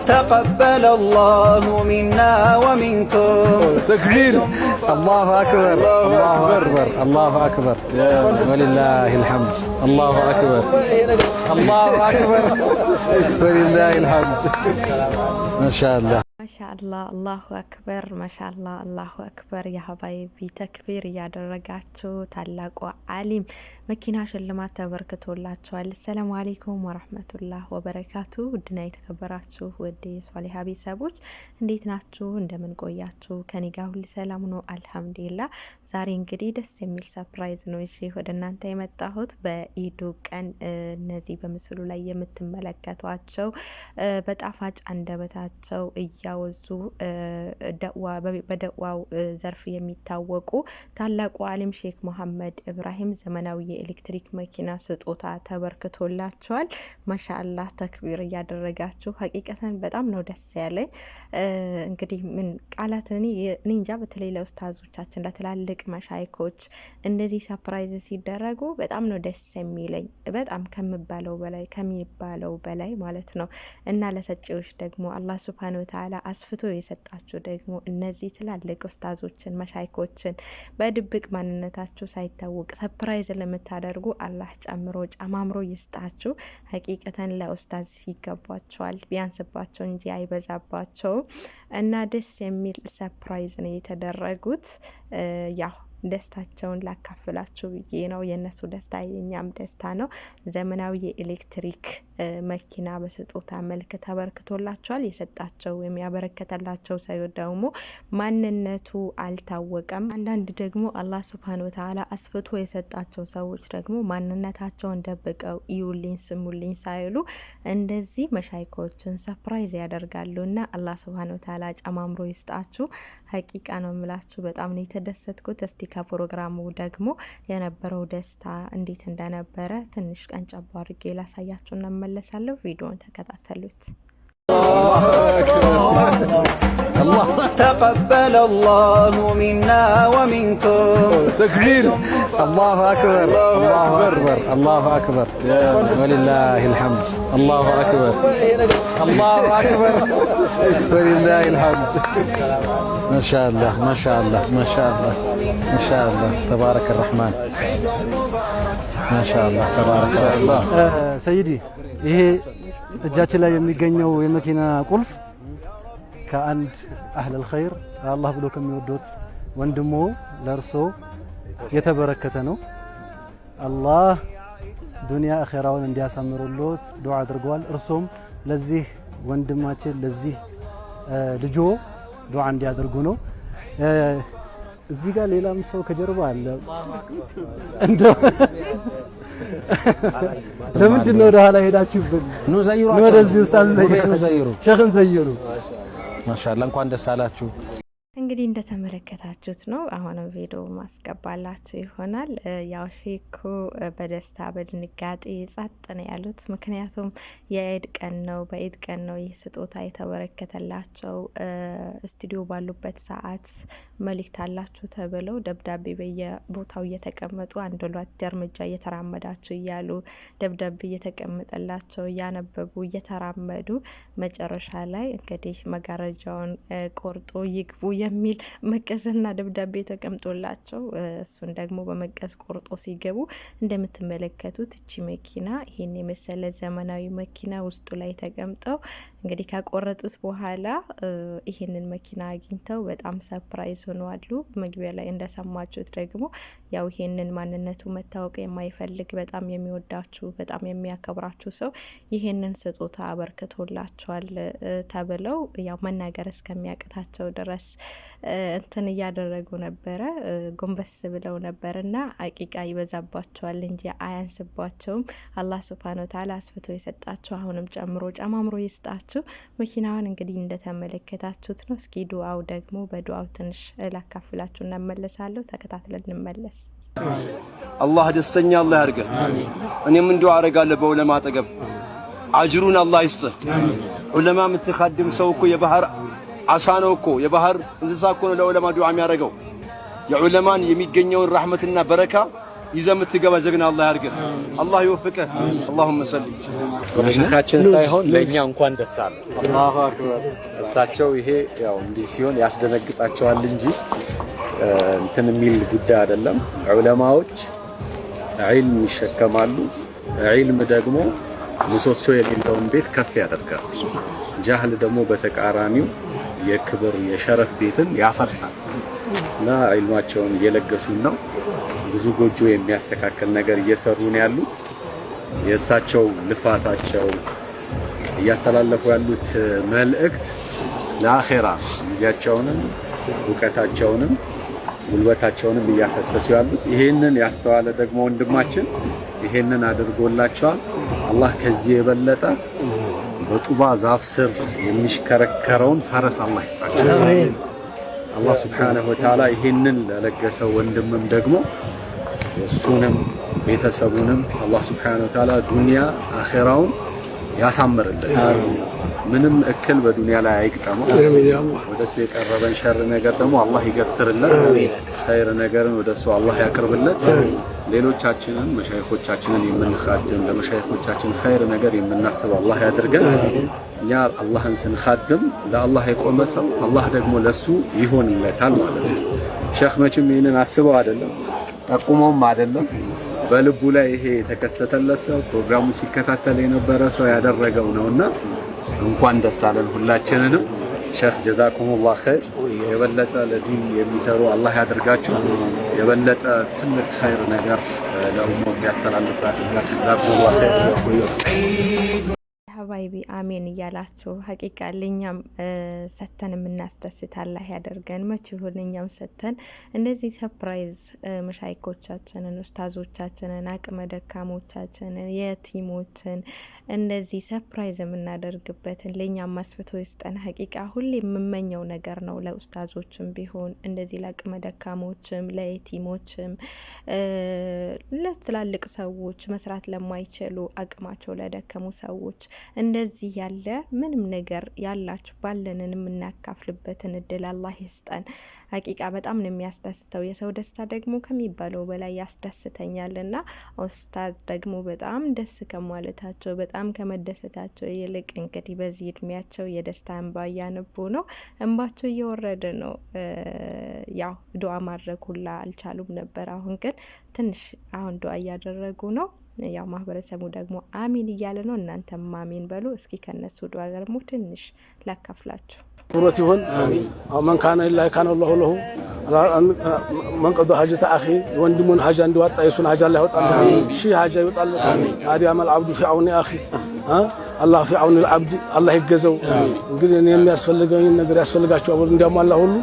تقبل الله منا ومنكم. تكبير. الله أكبر الله أكبر الله أكبر ولله الحمد. الله أكبر الله أكبر ولله الحمد. ما شاء الله ማሻአላህ አላሁ አክበር ማሻአላህ አላሁ አክበር። የሀባይቢ ተክቢር እያደረጋችሁ ታላቁ ዓሊም መኪና ሽልማት ተበርክቶላችኋል። ሰላም አለይኩም ወራህመቱላህ ወበረካቱ። ውድና የተከበራችሁ ውድ የሷሊሃ ቤተሰቦች እንዴት ናችሁ? እንደምን ቆያችሁ? ከኔ ጋር ሁሉ ሰላም ነው አልሐምዱሊላህ። ዛሬ እንግዲህ ደስ የሚል ሰርፕራይዝ ነው እሺ ወደ እናንተ የመጣሁት። በኢዱ ቀን እነዚህ በምስሉ ላይ የምትመለከቷቸው በጣፋጭ አንደበታቸው ያወዙ በደዋው ዘርፍ የሚታወቁ ታላቁ ዓሊም ሼክ መሐመድ ኢብራሂም ዘመናዊ የኤሌክትሪክ መኪና ስጦታ ተበርክቶላቸዋል። ማሻአላህ ተክቢር እያደረጋችሁ ሀቂቀተን በጣም ነው ደስ ያለኝ። እንግዲህ ምን ቃላት እኔ እንጃ። በተለይ ለኡስታዞቻችን ለትላልቅ መሻይኮች እንደዚህ ሰርፕራይዝ ሲደረጉ በጣም ነው ደስ የሚለኝ፣ በጣም ከሚባለው በላይ ማለት ነው። እና ለሰጪዎች ደግሞ አላህ ሱብሃነሁ ወተዓላ አስፍቶ የሰጣችሁ ደግሞ እነዚህ ትላልቅ ኡስታዞችን መሻይኮችን በድብቅ ማንነታችሁ ሳይታወቅ ሰርፕራይዝ ለምታደርጉ አላህ ጨምሮ ጨማምሮ ይስጣችሁ። ሀቂቀተን ለኡስታዝ ይገባቸዋል፣ ቢያንስባቸው እንጂ አይበዛባቸውም። እና ደስ የሚል ሰርፕራይዝ ነው የተደረጉት። ያው ደስታቸውን ላካፍላችሁ ብዬ ነው። የነሱ ደስታ የኛም ደስታ ነው። ዘመናዊ የኤሌክትሪክ መኪና በስጦታ መልክ ተበርክቶላቸዋል። የሰጣቸው የሚያበረከተላቸው ሰው ደግሞ ማንነቱ አልታወቀም። አንዳንድ ደግሞ አላህ ሱብሃነሁ ወተዓላ አስፍቶ የሰጣቸው ሰዎች ደግሞ ማንነታቸውን ደብቀው ይውልኝ ስሙልኝ ሳይሉ እንደዚህ መሻይኮችን ሰርፕራይዝ ያደርጋሉና አላህ ሱብሃነሁ ወተዓላ ጨማምሮ ይስጣችሁ። ሀቂቃ ነው የምላችሁ። በጣም ነው የተደሰትኩት። እስቲ ከፕሮግራሙ ደግሞ የነበረው ደስታ እንዴት እንደነበረ ትንሽ ቀን ጨባ አድርጌ ላሳያችሁ እንመለሳለሁ። ቪዲዮን ተከታተሉት። تقبل الله منا ومنكم. تكبير. الله أكبر الله أكبر الله أكبر ولله الحمد. الله أكبر الله أكبر ولله الحمد. ما شاء الله ما شاء الله ما شاء الله ما شاء الله تبارك الرحمن ما شاء الله تبارك الله. سيدي ይሄ እጃችን ላይ የሚገኘው የመኪና ቁልፍ ከአንድ አህለል ኸይር አላህ ብሎ ከሚወዱት ወንድሞ ለርሶ የተበረከተ ነው። አላህ ዱንያ አኺራውን እንዲያሳምሩልዎት ዱዓ አድርገዋል። እርሶም ለዚህ ወንድማችን ለዚህ ልጆ ዱዓ እንዲያደርጉ ነው። እዚህ ጋር ሌላም ሰው ከጀርባ አለ። እንደው ለምንድን ነው ወደ ኋላ ሄዳችሁብን? ኑ ዘይሩ፣ ወደዚህ ኡስታዝ ዘይሩ፣ ሼኽን ዘይሩ። ማሻአላህ እንኳን ደስ አላችሁ። እንግዲህ እንደተመለከታችሁት ነው። አሁንም ቪዲዮ ማስገባላችሁ ይሆናል። ያው ሼኩ በደስታ በድንጋጤ ጸጥ ነው ያሉት። ምክንያቱም የኢድ ቀን ነው፣ በኢድ ቀን ነው ይህ ስጦታ የተበረከተላቸው። ስቱዲዮ ባሉበት ሰዓት መልእክት አላችሁ ተብለው ደብዳቤ በየቦታው እየተቀመጡ አንድ ሁለት እርምጃ እየተራመዳችሁ እያሉ ደብዳቤ እየተቀመጠላቸው እያነበቡ እየተራመዱ መጨረሻ ላይ እንግዲህ መጋረጃውን ቆርጦ ይግቡ የሚል መቀስና ደብዳቤ ተቀምጦላቸው እሱን ደግሞ በመቀስ ቆርጦ ሲገቡ እንደምትመለከቱት እቺ መኪና ይሄን የመሰለ ዘመናዊ መኪና ውስጡ ላይ ተቀምጠው እንግዲህ ካቆረጡት በኋላ ይሄንን መኪና አግኝተው በጣም ሰርፕራይዝ ሆነዋል። መግቢያ ላይ እንደሰማችሁት ደግሞ ያው ይሄንን ማንነቱ መታወቅ የማይፈልግ በጣም የሚወዳችሁ በጣም የሚያከብራችሁ ሰው ይሄንን ስጦታ አበርክቶላቸዋል ተብለው ያው መናገር እስከሚያቅታቸው ድረስ እንትን እያደረጉ ነበረ። ጎንበስ ብለው ነበርና አቂቃ ይበዛባቸዋል እንጂ አያንስባቸውም። አላህ ሱብሃነሁ ወተዓላ አስፍቶ የሰጣቸው አሁንም ጨምሮ ጨማምሮ ይስጣቸው። መኪናውን እንግዲህ እንደተመለከታችሁት ነው። እስኪ ዱዓው ደግሞ በዱዓው ትንሽ ላካፍላችሁ እንመለሳለሁ። ተከታትለን እንመለስ። አላህ ደስተኛ አላህ ያርገህ። እኔም እንዱዓ አረጋለሁ በዑለማ አጠገብ አጅሩን አላህ ይስጥህ። ዑለማ የምትኻድም ሰው እኮ የባህር አሳ ነው እኮ የባህር እንስሳ እኮ ነው ለዑለማ ዱዓ የሚያደርገው። የዑለማን የሚገኘውን ረህመትና በረካ ይዘህ የምትገባ ጀግና አላህ ያድርግህ። አላህ ይወፍቅህ። አላሁመ ሰሊ ለሸኻችን ሳይሆን ለእኛ እንኳን ደስ አለ። አላሁ አክበር። እሳቸው ይሄ ያው እንዲህ ሲሆን ያስደነግጣቸዋል እንጂ እንትን የሚል ጉዳይ አይደለም። ዑለማዎች ዒልም ይሸከማሉ። ዒልም ደግሞ ምሰሶ የሌለውን ቤት ከፍ ያደርጋል። ጃህል ደግሞ በተቃራኒው የክብር የሸረፍ ቤትን ያፈርሳል። እና ዒልማቸውን እየለገሱን ነው። ብዙ ጎጆ የሚያስተካክል ነገር እየሰሩ ነው ያሉት። የእሳቸው ልፋታቸው እያስተላለፉ ያሉት መልእክት ለአኺራ ጊዜያቸውንም እውቀታቸውንም ጉልበታቸውንም እያፈሰሱ ያሉት። ይሄንን ያስተዋለ ደግሞ ወንድማችን ይሄንን አድርጎላቸዋል። አላህ ከዚህ የበለጠ በጡባ ዛፍ ስር የሚሽከረከረውን ፈረስ አላህ ይስጣቸው። አሜን። አላህ ሱብሓነሁ ወተዓላ ይሄንን ለለገሰው ወንድምም ደግሞ የሱንም ቤተሰቡንም አላህ ሱብሓነሁ ወተዓላ ዱንያ አኺራውን ያሳምርልን። ምንም እክል በዱንያ ላይ አይቅጠመው። ወደሱ የቀረበን ሸር ነገር ደግሞ አላህ ይገፍትርለት። ኸይር ነገርን ወደሱ አላህ ያቅርብለት። ሌሎቻችንን መሻይኾቻችንን የምንኻድም ለመሻይኾቻችን ኸይር ነገር የምናስበው አላህ ያድርገን። እኛ አላህን ስንኻድም ለአላህ የቆመ ሰው አላህ ደግሞ ለሱ ይሆንለታል ማለት ነው። ሼኽ መቼም ይህንን አስበው አይደለም ጠቁሞም አይደለም፣ በልቡ ላይ ይሄ የተከሰተለት ሰው ፕሮግራሙ ሲከታተል የነበረ ሰው ያደረገው ነውና እንኳን ደስ አለን ሁላችንንም። ሼኽ ጀዛኩሙላህ ኸይር። የበለጠ ለዲን የሚሰሩ አላህ ያድርጋችሁ። የበለጠ ትልቅ ኸይር ነገር ለኡማው የሚያስተላልፉ ያድርጋችሁ። ጀዛኩሙላህ ኸይር። ሀባይቢ አሜን እያላችሁ ሀቂቃ ለኛም ሰተን የምናስደስት አላህ ያደርገን። መች ይሁን እኛም ሰተን እንደዚህ ሰርፕራይዝ መሻይኮቻችንን ኡስታዞቻችንን አቅመ ደካሞቻችንን የቲሞችን እንደዚህ ሰርፕራይዝ የምናደርግበትን ለኛም ማስፍቶ ይስጠን። ሀቂቃ ሁሌ የምመኘው ነገር ነው። ለኡስታዞችም ቢሆን እንደዚህ ለአቅመ ደካሞችም ለየቲሞችም ለትላልቅ ሰዎች መስራት ለማይችሉ አቅማቸው ለደከሙ ሰዎች እንደዚህ ያለ ምንም ነገር ያላችሁ ባለንን የምናካፍልበትን እድል አላህ ይስጠን። ሀቂቃ በጣም ነው የሚያስደስተው። የሰው ደስታ ደግሞ ከሚባለው በላይ ያስደስተኛልና ኡስታዝ ደግሞ በጣም ደስ ከማለታቸው በጣም ከመደሰታቸው ይልቅ እንግዲህ በዚህ እድሜያቸው የደስታ እንባ እያነቡ ነው። እንባቸው እየወረደ ነው። ያው ዱዓ ማድረግ ሁላ አልቻሉም ነበር። አሁን ግን ትንሽ አሁን ዱዓ እያደረጉ ነው። ያው ማህበረሰቡ ደግሞ አሚን እያለ ነው። እናንተም አሚን በሉ። እስኪ ከነሱ ዱዓ ደግሞ ትንሽ ላካፍላችሁ። ኑረት ይሁን አመን ካነ ኢላሂ ካነ አላሁ ለሁ መን ቀዶ ሀጀተ አኺ ወንድሙን ሀጃ እንዲወጣ የሱን ሀጃ ላይ ያወጣል። ሺ ሀጃ ይወጣል። አዲያም አልዓብዱ ፊ አውኒ አኺ አላህ ፊ አውኒ አልዓብድ አላህ ይገዘው። እንግዲህ የሚያስፈልገኝ ነገር ያስፈልጋቸው አብሮ እንዲያሟላ ሁሉ